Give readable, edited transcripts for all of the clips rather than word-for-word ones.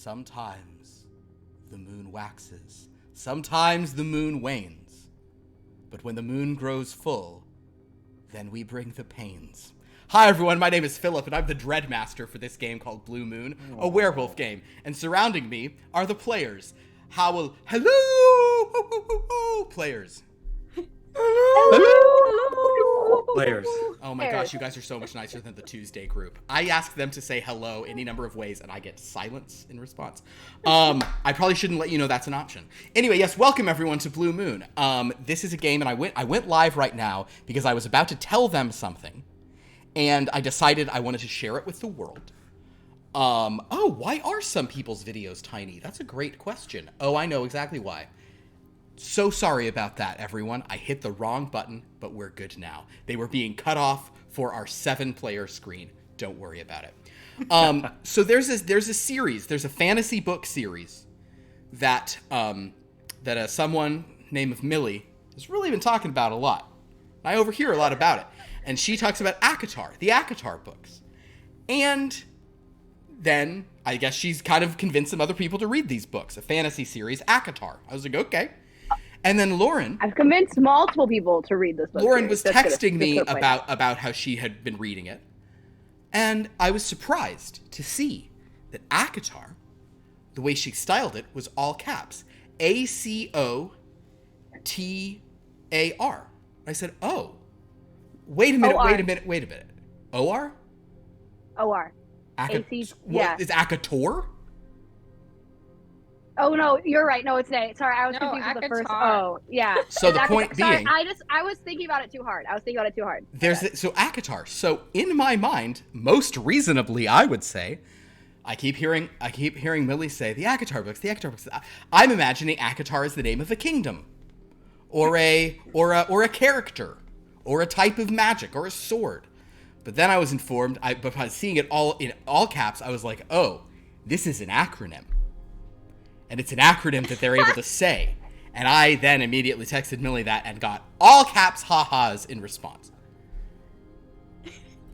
Sometimes the moon waxes, sometimes the moon wanes. But when the moon grows full, then we bring the pains. Hi everyone, my name is Philip, and I'm the Dreadmaster for this game called Blue Moon, a werewolf game. And surrounding me are the players. Hello, players. Players. Oh my gosh, you guys are so much nicer than the Tuesday group. I ask them to say hello any number of ways, and I get silence in response. I probably shouldn't let you know that's an option. Anyway, yes, welcome everyone to Blue Moon. This is a game, and I went live right now because I was about to tell them something, and I decided I wanted to share it with the world. Why are some people's videos tiny? That's a great question. Oh, I know exactly why. So sorry about that, everyone. I hit the wrong button, but we're good now. They were being cut off for our 7-player screen. Don't worry about it. So there's a series. There's a fantasy book series that someone named Millie has really been talking about a lot. I overhear a lot about it. And she talks about ACOTAR, the ACOTAR books. And then I guess she's kind of convinced some other people to read these books, a fantasy series, ACOTAR. I was like, okay. And then Lauren... I've convinced multiple people to read this book. Lauren was texting me about how she had been reading it. And I was surprised to see that ACOTAR, the way she styled it, was all caps. ACOTAR. I said, oh. Wait a minute. OR? OR. What, is ACOTAR? Oh no, you're right. No, it's A. Sorry, I was confused with the first O. Yeah. So the point being, I was thinking about it too hard. So ACOTAR. So in my mind, most reasonably, I would say, I keep hearing Millie say the ACOTAR books. I'm imagining ACOTAR is the name of a kingdom, or a character, or a type of magic, or a sword. But then I was informed, by seeing it all in all caps, I was like, oh, this is an acronym. And it's an acronym that they're able to say. And I then immediately texted Millie that and got all caps ha-has in response.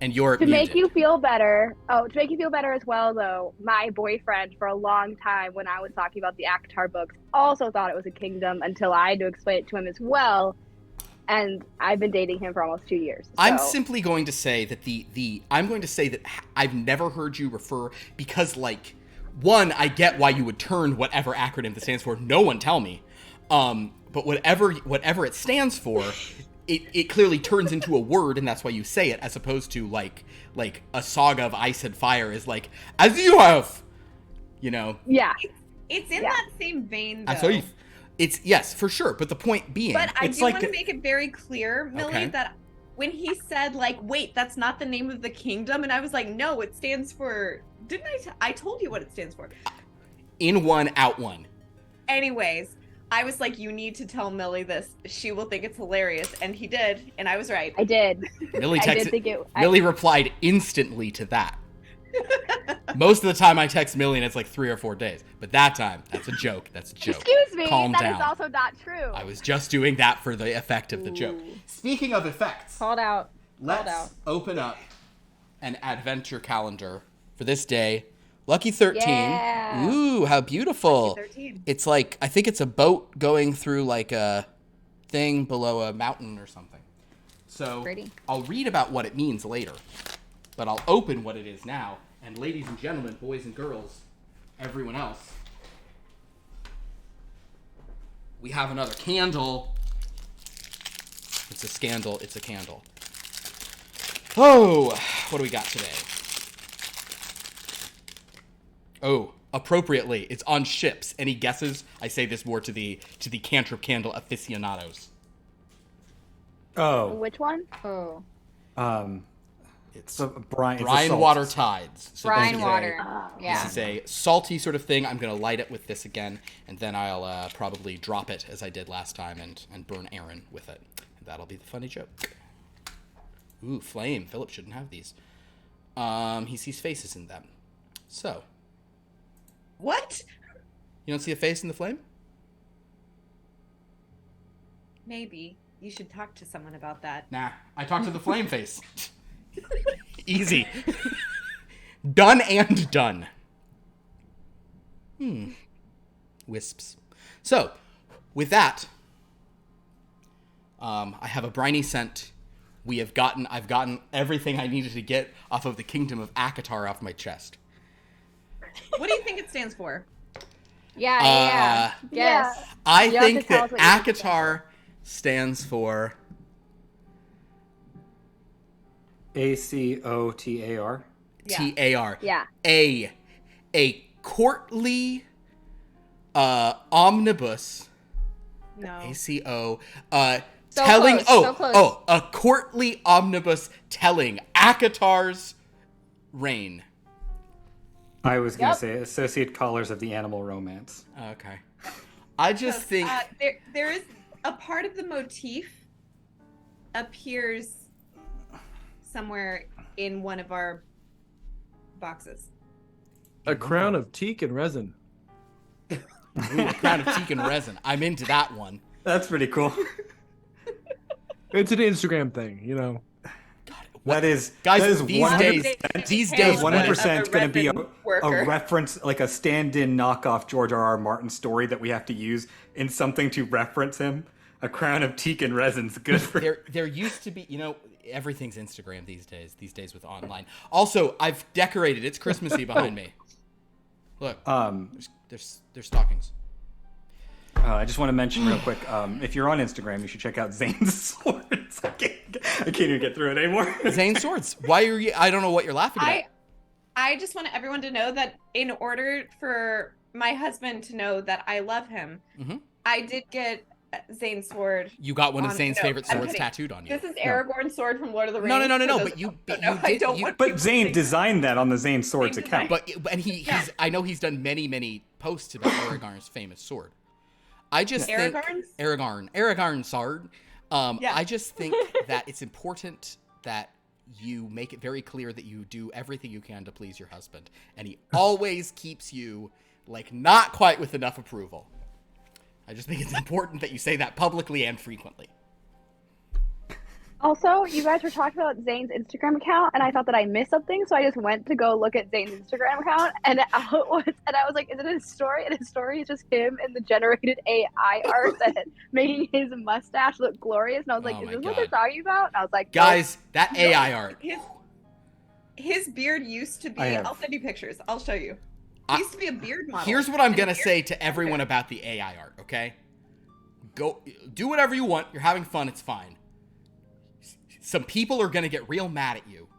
And you're to make you feel better as well, though, my boyfriend for a long time when I was talking about the ACOTAR books also thought it was a kingdom until I had to explain it to him as well. And I've been dating him for almost 2 years. So. I'm simply going to say that that I've never heard you refer, because one, I get why you would turn whatever acronym that stands for. No one tell me. But whatever it stands for, it clearly turns into a word, and that's why you say it, as opposed to like a saga of ice and fire is like, as you have, you know. Yeah. It's in that same vein, though. It's yes, for sure. But the point being, but I do want to make it very clear, Millie, that when he said wait, that's not the name of the kingdom, and I was like, no, it stands for. Didn't I told you what it stands for. In one, out one. Anyways, I was like, you need to tell Millie this. She will think it's hilarious, and he did, and I was right. I did. Millie texted. Millie replied instantly to that. Most of the time I text Millie and it's like 3 or 4 days. But that time, that's a joke. Excuse me, Calm that down. is also not true. I was just doing that for the effect of the joke. Speaking of effects. Called out. Let's open up an adventure calendar for this day. Lucky 13. Yeah. Ooh, how beautiful. Lucky 13. It's like, I think it's a boat going through like a thing below a mountain or something. So pretty. I'll read about what it means later. But I'll open what it is now. And ladies and gentlemen, boys and girls, everyone else, we have another candle. It's a scandal. It's a candle. Oh, what do we got today? Oh, appropriately, it's on ships. Any guesses? I say this more to the cantrip candle aficionados. Oh. Which one? Oh. It's brine water tides. So brine water. Yeah. This is a salty sort of thing. I'm going to light it with this again, and then I'll probably drop it as I did last time and burn Aaron with it. And that'll be the funny joke. Ooh, flame. Philip shouldn't have these. He sees faces in them. So. What? You don't see a face in the flame? Maybe. You should talk to someone about that. Nah, I talked to the flame face. Easy. Done and done. Wisps. So, with that, I have a briny scent. I've gotten everything I needed to get off of the kingdom of ACOTAR off my chest. What do you think it stands for? Yeah. Yes. I You have think to tell that us what you think it ACOTAR stands for ACOTAR. TAR. Yeah. A courtly omnibus. No. ACO So telling close, so close. a courtly omnibus telling ACOTAR's reign. I was going to Yep. say Associate Callers of the Animal Romance. Okay. I just think there is a part of the motif appears somewhere in one of our boxes. A crown of teak and resin. ooh, a crown of teak and resin. I'm into that one. That's pretty cool. It's an Instagram thing, you know. That is, Guys, that is these 100%, days that is when 100% going to be resin worker. a reference, like a stand-in knockoff George R.R. Martin story that we have to use in something to reference him. A crown of teak and resin's good for. There used to be, everything's Instagram these days with online. Also, I've decorated. It's Christmassy behind me. Look, there's stockings. I just want to mention real quick, if you're on Instagram, you should check out Zane's Swords. I can't even get through it anymore. Zane Swords. Why are you? I don't know what you're laughing at. I just want everyone to know that in order for my husband to know that I love him, Mhm. I did get Zane's sword. You got one of On- Zane's no, favorite I'm swords kidding. tattooed on you. This is Aragorn's sword from Lord of the Rings. No. for those But you, who but don't you know. I did. don't you- want But people Zane to think- designed that on the Zane Swords Zane account. But I know he's done many posts about Aragorn's famous sword. I just think Aragorn's sword. Yeah. I just think that it's important that you make it very clear that you do everything you can to please your husband, and he always keeps you not quite with enough approval. I just think it's important that you say that publicly and frequently. Also, you guys were talking about Zane's Instagram account, and I thought that I missed something, so I just went to go look at Zane's Instagram account, and I was like, "Is it a story?" And his story is just him in the generated AI art that making his mustache look glorious. And I was like, Oh "Is my this what they're God. talking about?" And I was like, Guys, that AI art. His beard used to be. I have- I'll send you pictures. I'll show you. I- He used to be a beard model. Here's what I'm And gonna beard- say to everyone about the AI art, okay? Go do whatever you want. You're having fun. It's fine. Some people are gonna get real mad at you,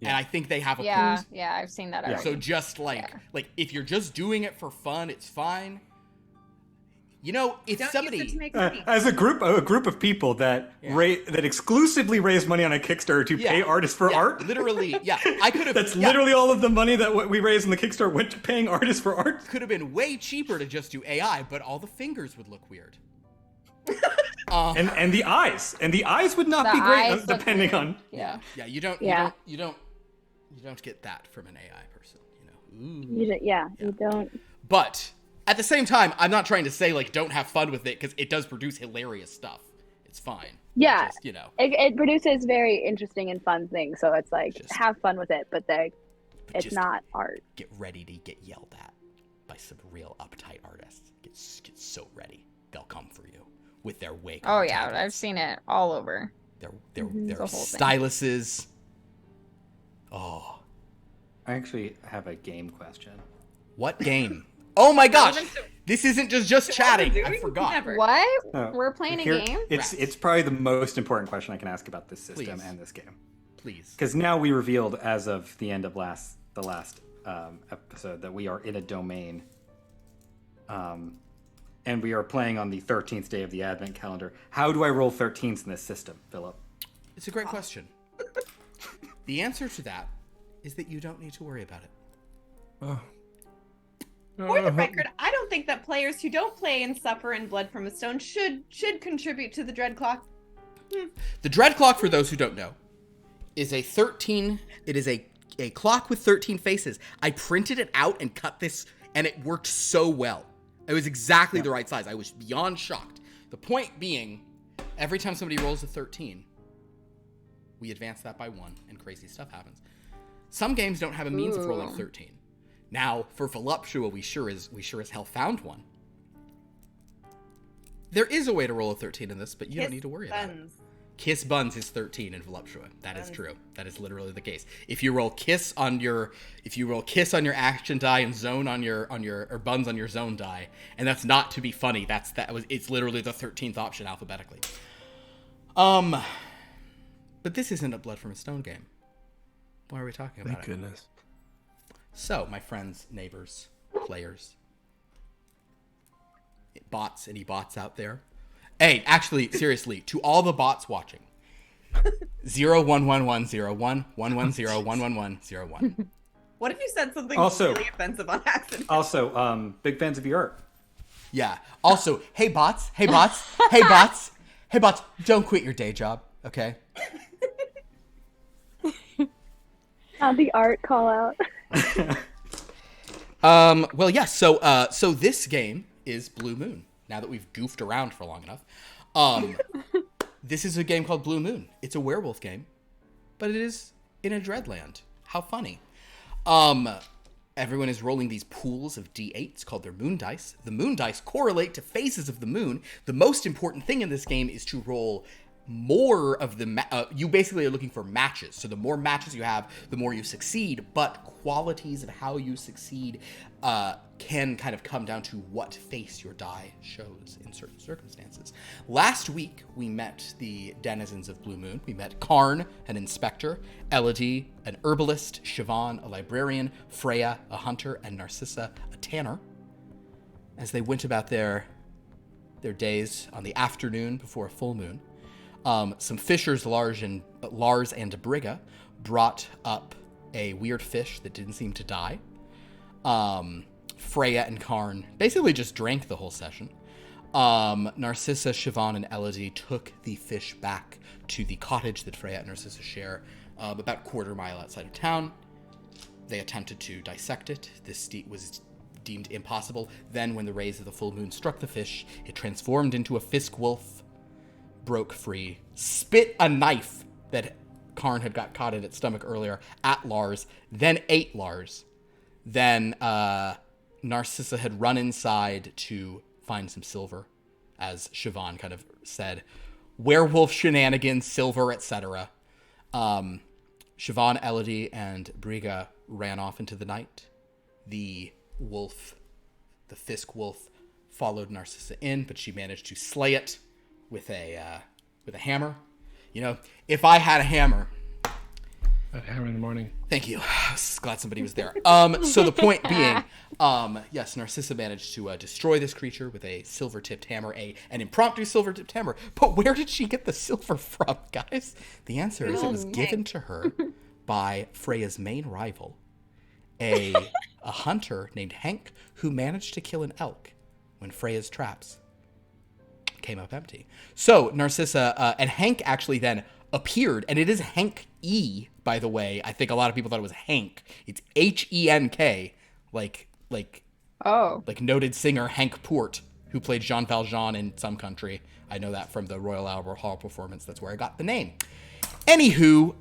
and I think they have a Yeah, point. yeah, I've seen that Yeah. already. So just if you're just doing it for fun, it's fine. If Don't use somebody it to make money. As a group of people that Yeah. that exclusively raise money on a Kickstarter to pay artists for art. literally, I could have. That's literally all of the money that what we raised on the Kickstarter went to paying artists for art. could have been way cheaper to just do AI, but all the fingers would look weird. And the eyes would not The be great eyes look depending weird. on. Yeah. Yeah, you don't get that from an AI person, Ooh. you don't. But at the same time, I'm not trying to say don't have fun with it, because it does produce hilarious stuff. It's fine. Yeah. Just, It produces very interesting and fun things, so it's like Just- have fun with it, but it's just not art. get ready to get yelled at by some real uptight artists. Get so ready. They'll come for you with their wake. Oh yeah, I've seen it all over. Their the whole thing. styluses. Oh, I actually have a game question. what game? Oh my gosh! Relevant to- This isn't just chatting. we're I doing? forgot. Never. What? Oh, We're playing here- a game? It's probably the most important question I can ask about this system Please. and this game. Please. Because now we revealed, as of the end of the last episode, that we are in a domain, and we are playing on the 13th day of the Advent calendar. How do I roll 13s in this system, Philip? It's a great question. The answer to that is that you don't need to worry about it. For the record, I don't think that players who don't play and suffer in Blood from a Stone should contribute to the Dread Clock. The Dread Clock, for those who don't know, is a 13. It is a clock with 13 faces. I printed it out and cut this, and it worked so well. It was exactly the right size. I was beyond shocked. The point being, every time somebody rolls a 13, we advance that by 1, and crazy stuff happens. Some games don't have a means of rolling Ooh. 13. Now, for Voluptua, we sure as hell found one. There is a way to roll a 13 in this, but you don't need to worry about it. Kiss Buns is 13 in Voluptua. That is true. That is literally the case. If you roll kiss on your action die and zone on your or buns on your zone die, and that's not to be funny, it's literally the 13th option alphabetically. But this isn't a Blood from a Stone game. Why are we talking about it? Thank goodness. So, my friends, neighbors, players, bots, any bots out there? Hey, actually, seriously, to all the bots watching, 01110111011101. What if you said something Also- really offensive on accident? Also, big fans of your art. Yeah. Also, hey bots, don't quit your day job, okay? The art call out. Well, yeah. So this game is Blue Moon. Now that we've goofed around for long enough, this is a game called Blue Moon. It's a werewolf game, but it is in a Dreadland. How funny. Everyone is rolling these pools of d8s called their moon dice. The moon dice correlate to phases of the moon. The most important thing in this game is to roll more of the you basically are looking for matches. So the more matches you have, the more you succeed, but qualities of how you succeed can kind of come down to what face your die shows in certain circumstances. Last week, we met the denizens of Blue Moon. We met Karn, an inspector, Elodie, an herbalist, Siobhan, a librarian, Freya, a hunter, and Narcissa, a tanner, as they went about their days on the afternoon before a full moon. Some fishers, Lars and Brigga, brought up a weird fish that didn't seem to die. Freya and Karn basically just drank the whole session. Narcissa, Siobhan, and Elodie took the fish back to the cottage that Freya and Narcissa share, about a quarter mile outside of town. They attempted to dissect it. This was deemed impossible. Then, when the rays of the full moon struck the fish, it transformed into a fisk wolf, broke free, spit a knife that Karn had got caught in its stomach earlier at Lars, then ate Lars. Then Narcissa had run inside to find some silver, as Siobhan kind of said. Werewolf shenanigans, silver, etc. Siobhan, Elodie, and Brigga ran off into the night. The wolf, the fisk wolf, followed Narcissa in, but she managed to slay it with a hammer. You know, if I had a hammer. That hammer in the morning. Thank you. I was glad somebody was there. So the point being, yes, Narcissa managed to destroy this creature with a silver-tipped hammer, an impromptu silver-tipped hammer. But where did she get the silver from, guys? The answer is it was given to her by Freya's main rival, a hunter named Hank, who managed to kill an elk when Freya's traps came up empty. So Narcissa and Hank actually then appeared, and it is Hank E, by the way. I think a lot of people thought it was Hank. It's Henk, like noted singer Hank Port, who played Jean Valjean in Some Country. I know that from the Royal Albert Hall performance. That's where I got the name. Anywho,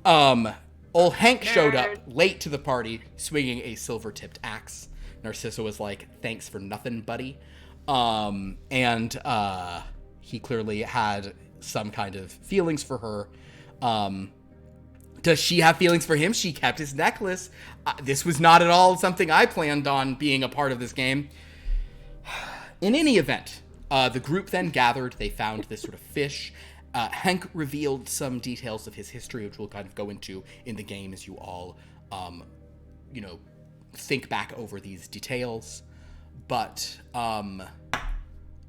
old Hank showed up late to the party, swinging a silver-tipped axe. Narcissa was like, "Thanks for nothing, buddy." He clearly had some kind of feelings for her. Does she have feelings for him? She kept his necklace. This was not at all something I planned on being a part of this game. In any event, the group then gathered. They found this sort of fish. Hank revealed some details of his history, which we'll kind of go into in the game as you all, think back over these details. But I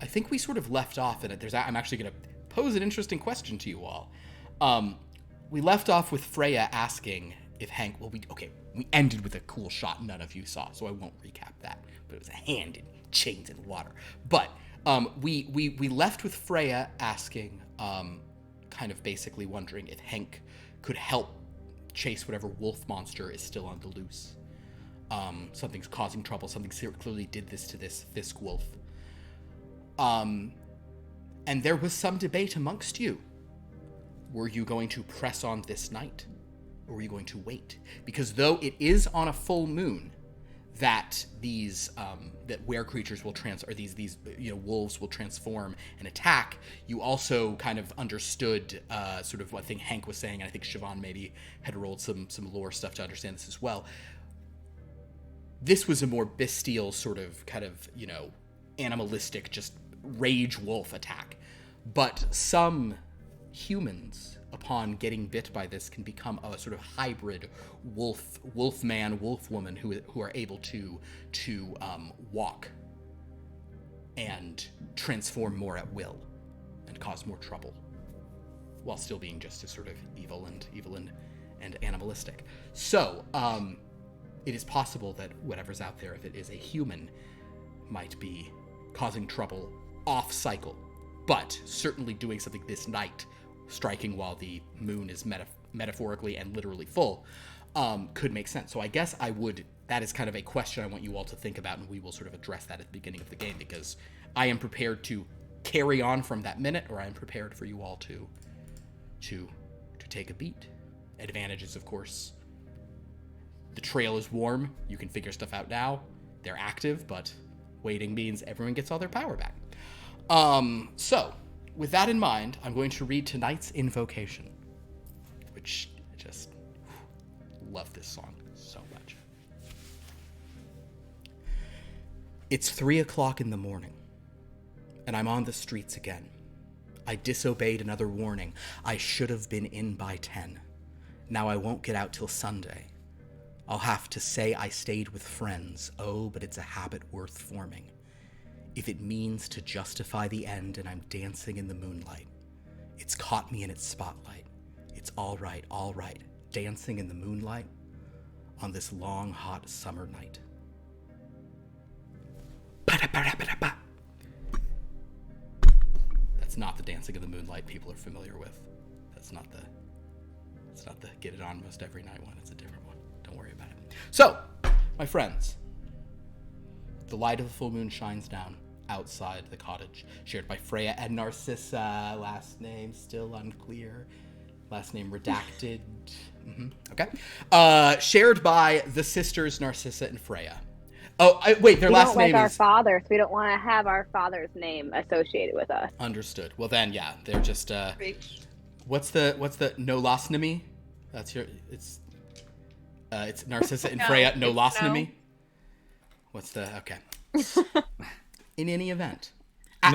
think we sort of left off in it. I'm actually going to pose an interesting question to you all. We left off with Freya asking if Hank. We ended with a cool shot none of you saw, so I won't recap that. But it was a hand in chains in water. But we left with Freya asking, kind of basically wondering if Hank could help chase whatever wolf monster is still on the loose. Something's causing trouble. Something clearly did this to this fisk wolf. And there was some debate amongst you. Were you going to press on this night? Or were you going to wait? Because though it is on a full moon, that these that were creatures will wolves will transform and attack, you also kind of understood sort of what I think Hank was saying, and I think Siobhan maybe had rolled some lore stuff to understand this as well. This was a more bestial sort of kind of, animalistic, just rage wolf attack. But some humans, upon getting bit by this, can become a sort of hybrid wolf man, wolf woman who are able to walk and transform more at will and cause more trouble, while still being just as sort of evil and animalistic. So, it is possible that whatever's out there, if it is a human, might be causing trouble off-cycle, but certainly doing something this night, striking while the moon is metaphorically and literally full, could make sense. So I guess that is kind of a question I want you all to think about, and we will sort of address that at the beginning of the game, because I am prepared to carry on from that minute, or I am prepared for you all to take a beat. Advantages, of course. The trail is warm. You can figure stuff out now. They're active, but waiting means everyone gets all their power back. So, with that in mind, I'm going to read tonight's invocation, which I just love this song so much. It's 3:00 in the morning, and I'm on the streets again. I disobeyed another warning. I should have been in by 10. Now I won't get out till Sunday. I'll have to say I stayed with friends. Oh, but it's a habit worth forming. If it means to justify the end and I'm dancing in the moonlight. It's caught me in its spotlight. It's all right, dancing in the moonlight on this long, hot summer night. That's not the dancing in the moonlight people are familiar with. That's not the get it on most every night one. It's a different one. Don't worry about it. So, my friends, the light of the full moon shines down outside the cottage, shared by Freya and Narcissa. Last name still unclear. Last name redacted. Okay. Shared by the sisters Narcissa and Freya. Oh, wait, their last name is... We don't like our father, so we don't want to have our father's name associated with us. Understood. Well then, yeah, they're just... What's the Nolosnomy? That's your... It's Narcissa and Freya Nolosnomy? No. What's the... Okay. In any event.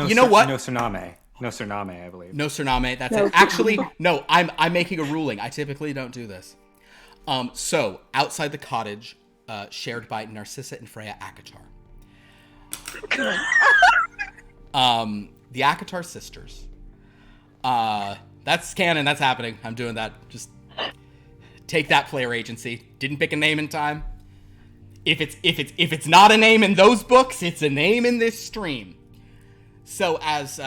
You know what? No Surname, I believe. No Surname, that's it. Actually, no, I'm making a ruling. I typically don't do this. So, outside the cottage, shared by Narcissa and Freya Akatar. The Akatar sisters. That's canon, that's happening. I'm doing that. Just take that, player agency. Didn't pick a name in time. If it's not a name in those books, it's a name in this stream. So as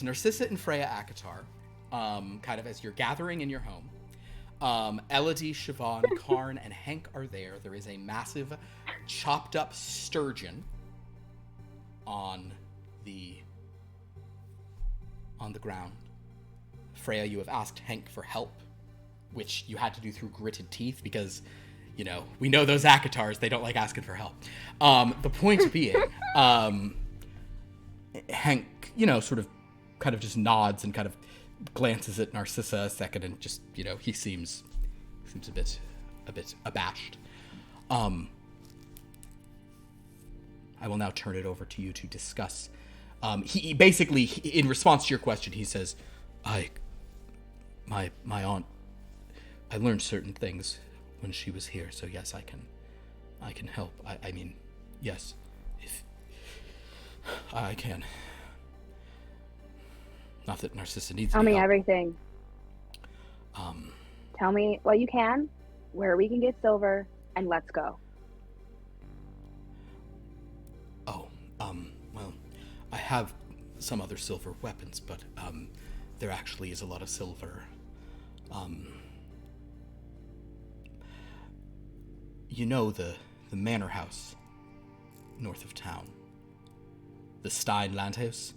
Narcissa and Freya Akatar, kind of as you're gathering in your home, Elodie, Siobhan, Karn, and Hank are there. There is a massive chopped up sturgeon on the ground. Freya, you have asked Hank for help, which you had to do through gritted teeth because, you know, we know those Akatars, they don't like asking for help. The point being, Hank, you know, sort of kind of just nods and kind of glances at Narcissa a second and just, you know, he seems a bit abashed. I will now turn it over to you to discuss. He basically, in response to your question, he says, my aunt, I learned certain things when she was here, so yes, I can help. I mean, yes, if I can. Not that Narcissa needs Tell me help. everything. Tell me what you can, where we can get silver, and let's go. Oh, well, I have some other silver weapons, but there actually is a lot of silver. You know the manor house north of town, the Stein Landhaus,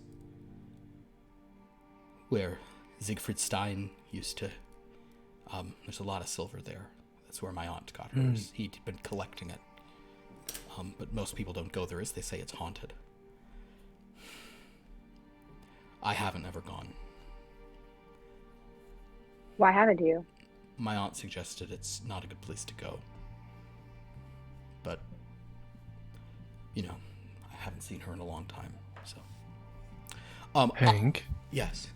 where Siegfried Stein used to. There's a lot of silver there. That's where my aunt got hers. He'd been collecting it. But most people don't go there as they say it's haunted. I haven't ever gone. Why haven't you? My aunt suggested it's not a good place to go. But, you know, I haven't seen her in a long time, so. Hank, Yes.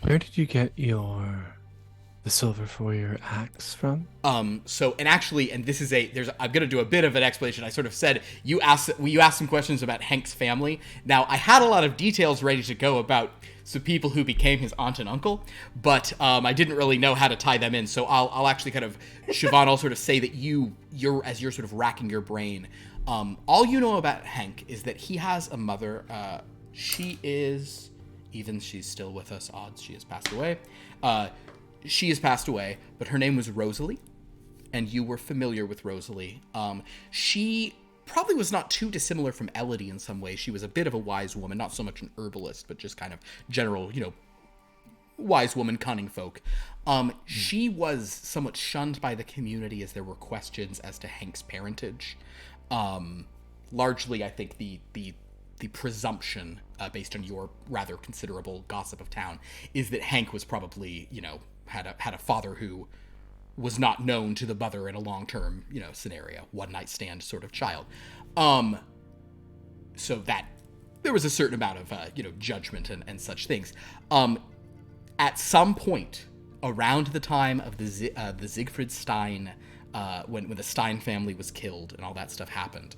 where did you get the silver for your axe from? And this is I'm gonna do a bit of an explanation. I sort of said you asked some questions about Hank's family. Now I had a lot of details ready to go about some people who became his aunt and uncle, but I didn't really know how to tie them in. So I'll actually kind of, Siobhan, I'll sort of say that you're sort of racking your brain. All you know about Hank is that he has a mother. She's still with us. Odds she has passed away. She has passed away, but her name was Rosalie, and you were familiar with Rosalie. She probably was not too dissimilar from Elodie in some ways. She was a bit of a wise woman, not so much an herbalist, but just kind of general, wise woman, cunning folk. She was somewhat shunned by the community as there were questions as to Hank's parentage. Largely, I think the presumption, based on your rather considerable gossip of town, is that Hank was probably, had a father who was not known to the mother in a long-term, scenario, one-night stand sort of child. So that there was a certain amount of, judgment and such things. At some point around the time of the Siegfried Stein, when the Stein family was killed and all that stuff happened,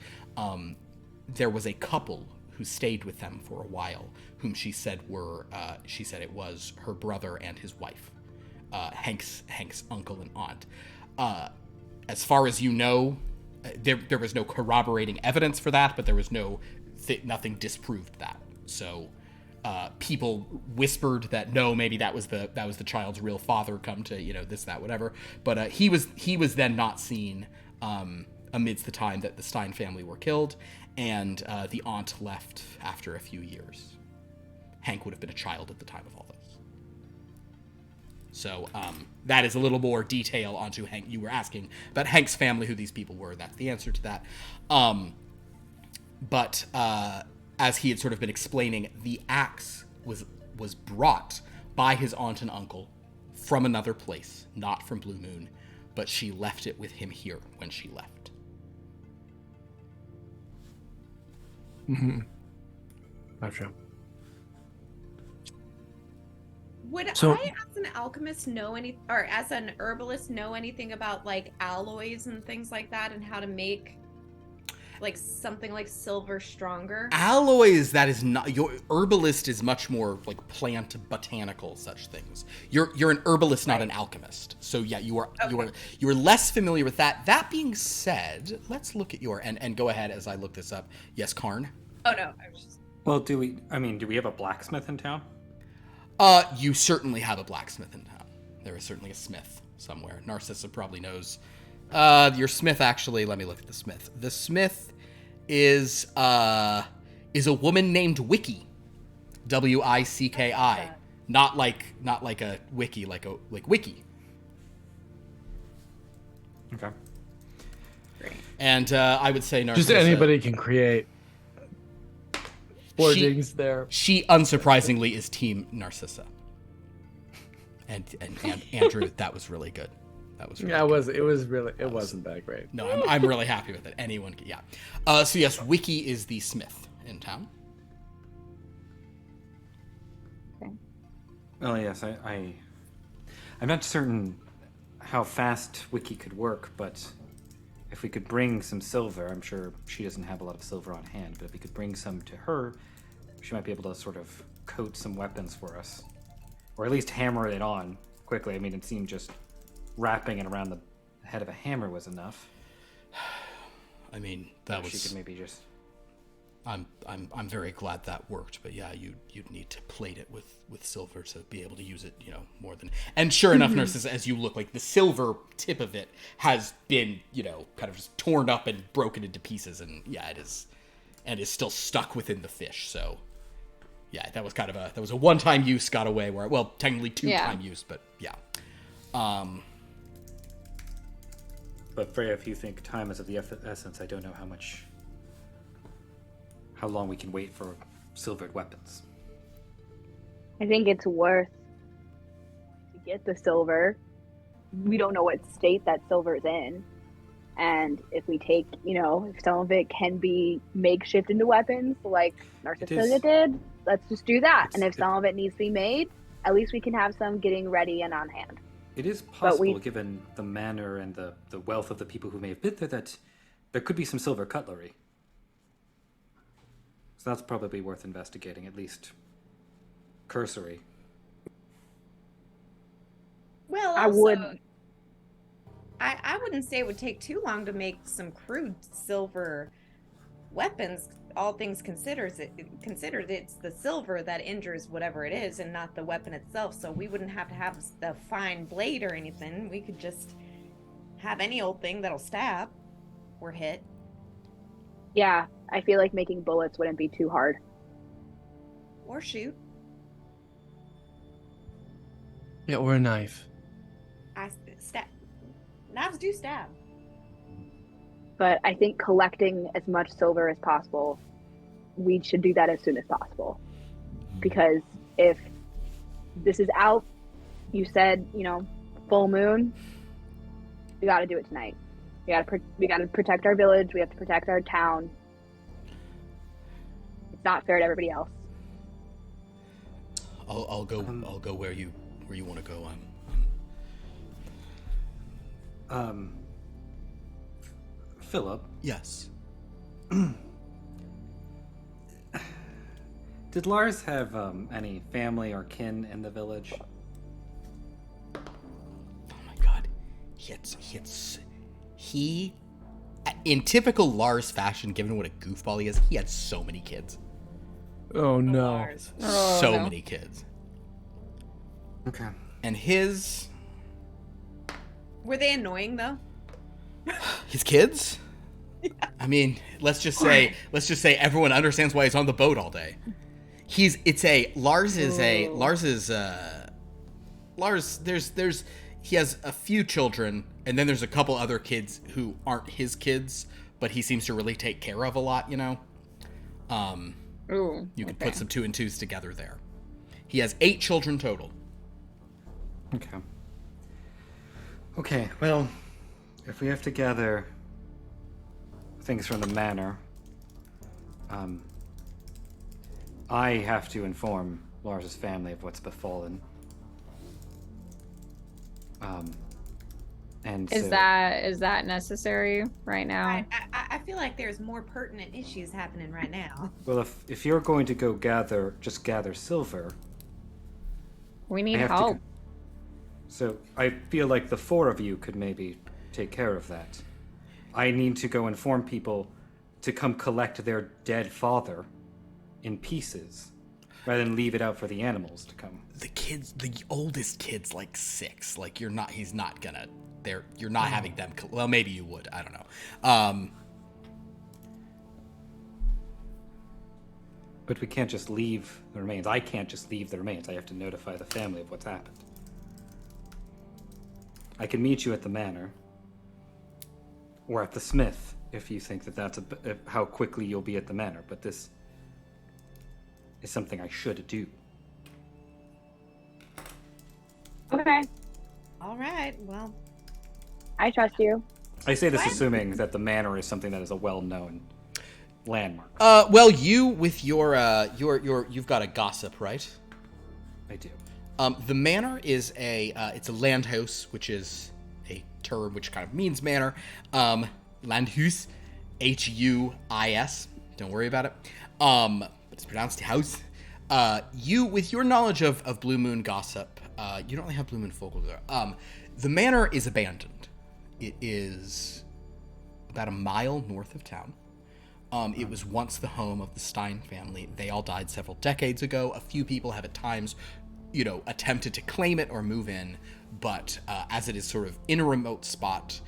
there was a couple who stayed with them for a while, whom she said it was her brother and his wife. Hank's uncle and aunt. As far as you know, there was no corroborating evidence for that, but there was nothing disproved that. So people whispered that no, maybe that was the child's real father come to this, that, whatever. But he was then not seen amidst the time that the Stein family were killed, and the aunt left after a few years. Hank would have been a child at the time of all this. So that is a little more detail onto Hank. You were asking about Hank's family, who these people were. That's the answer to that. But as he had sort of been explaining, the axe was brought by his aunt and uncle from another place, not from Blue Moon, but she left it with him here when she left. Mm-hmm. Gotcha. Would I, as an alchemist, or as an herbalist, know anything about like alloys and things like that, and how to make like something like silver stronger? Alloys, that is not your herbalist, is much more like plant botanical such things. You're an herbalist, not an alchemist. So yeah, you are less familiar with that. That being said, let's look at and go ahead as I look this up. Yes, Karn? Oh no, I was just... Well, do we have a blacksmith in town? You certainly have a blacksmith in town. There is certainly a smith somewhere. Narcissa probably knows. Your smith, actually, let me look at the smith. The smith is a woman named Wicki. Wicki. Not like a wiki, like Wiki. Okay. Great. And I would say Narcissa. Just anybody can create forgings there. She unsurprisingly is Team Narcissa. And Andrew, that was really good. That was really good. It wasn't that great. No, I'm really happy with it. Anyone can, yeah. So yes, Wiki is the smith in town. Okay. Oh yes, I'm not certain how fast Wiki could work, but if we could bring some silver, I'm sure she doesn't have a lot of silver on hand, but if we could bring some to her, she might be able to sort of coat some weapons for us. Or at least hammer it on quickly. I mean, it seemed just wrapping it around the head of a hammer was enough. I mean, She could maybe just... I'm very glad that worked, but yeah, you'd need to plate it with silver to be able to use it, more than. And sure enough, Nurses, as you look, like the silver tip of it has been, kind of just torn up and broken into pieces, and yeah, it is, and is still stuck within the fish. So, yeah, that was a one-time use got away where, well, technically two-time use, but yeah. But Freya, if you think time is of the essence, I don't know how long we can wait for silvered weapons. I think it's worth to get the silver. We don't know what state that silver is in. And if we take, if some of it can be makeshift into weapons like Narcissus did, let's just do that. And if some of it needs to be made, at least we can have some getting ready and on hand. It is possible, given the manner and the wealth of the people who may have been there, that there could be some silver cutlery. So that's probably worth investigating, at least cursory. Well, also, I wouldn't say it would take too long to make some crude silver weapons. All things considered, it's the silver that injures whatever it is and not the weapon itself. So we wouldn't have to have the fine blade or anything. We could just have any old thing that'll stab or hit. Yeah, I feel like making bullets wouldn't be too hard. Or shoot. Yeah, or a knife. Knives do stab. But I think collecting as much silver as possible, we should do that as soon as possible. Because if this is out, you said, full moon, we got to do it tonight. We got to protect our village. We have to protect our town. It's not fair to everybody else. I'll go where you want to go. Philip. Yes. Did Lars have any family or kin in the village? Oh my god. He in typical Lars fashion, given what a goofball he is, he had so many kids. Oh no. Lars. So many kids. Okay. And his Were they annoying though? His kids? Yeah. I mean, let's just say everyone understands why he's on the boat all day. Lars he has a few children, and then there's a couple other kids who aren't his kids, but he seems to really take care of a lot, You can put some 2 and 2s together there. He has 8 children total. Okay, well, if we have to gather things from the manor, I have to inform Lars's family of what's befallen. And is that necessary right now? I feel like there's more pertinent issues happening right now. Well, if you're going to go gather silver, We need help. So I feel like the 4 of you could maybe take care of that. I need to go inform people to come collect their dead father in pieces, rather than leave it out for the animals to come. The oldest kid's like 6. Like you're not having them. Well, maybe you would. I don't know. But we can't just leave the remains. I can't just leave the remains. I have to notify the family of what's happened. I can meet you at the manor, or at the smith, if you think that's how quickly you'll be at the manor. But this is something I should do. Okay. All right. Well, I trust you. I say this assuming that the manor is something that is a well-known landmark. Well, you with your you've got a gossip, right? I do. The manor is it's a landhouse, which is a term which kind of means manor. Landhuis, Huis. Don't worry about it. But it's pronounced house. You, with your knowledge of Blue Moon gossip, you don't really have Blue Moon folklore there. The manor is abandoned. It is about a mile north of town. It was once the home of the Stein family. They all died several decades ago. A few people have at times, attempted to claim it or move in, but as it is sort of in a remote spot,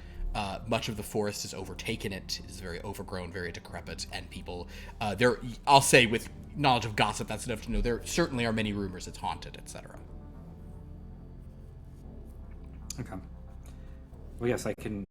much of the forest has overtaken it. It is very overgrown, very decrepit, and people, I'll say with knowledge of gossip, that's enough to know there certainly are many rumors it's haunted, etc. Okay. Well, yes, I can